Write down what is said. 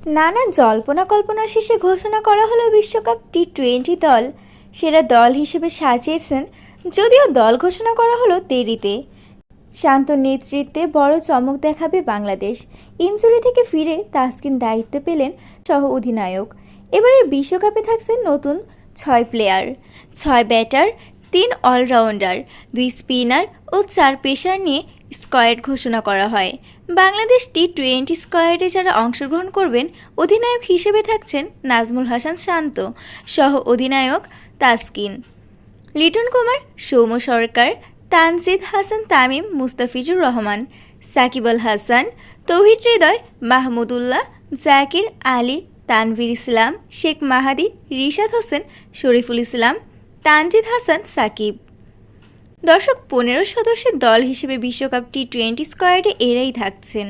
নানা জল্পনা কল্পনা শেষে ঘোষণা করা হলো বিশ্বকাপ টি-20 দল। সেরা দল হিসেবে সাজিয়েছেন, যদিও দল ঘোষণা করা হলো দেরিতে। শান্ত নেতৃত্বে বড় চমক দেখাবে বাংলাদেশ। ইনজুরি থেকে ফিরে তাসকিন দায়িত্ব পেলেন সহ অধিনায়ক। এবারের বিশ্বকাপে থাকছেন নতুন 6 প্লেয়ার, 6 ব্যাটার, 3 অলরাউন্ডার, 2 স্পিনার ও 4 পেসার নিয়ে স্কোয়াড ঘোষণা করা হয়। বাংলাদেশ টি-20 স্কোয়াডে যারা অংশগ্রহণ করবেন, অধিনায়ক হিসেবে থাকছেন নাজমুল হাসান শান্ত, সহ অধিনায়ক তাসকিন, লিটন কুমার, সৌম্য সরকার, তানজিদ হাসান তামিম, মুস্তাফিজুর রহমান, সাকিব আল হাসান, তৌহিদ হৃদয়, মাহমুদুল্লাহ, জাকির আলী, তানভীর ইসলাম, শেখ মাহাদি, রিশাদ হোসেন, শরীফুল ইসলাম, তানজিদ হাসান সাকিব। দর্শক, 15 সদস্যের দল হিসেবে বিশ্বকাপ টি-20 স্কোয়াডে এরাই থাকছেন।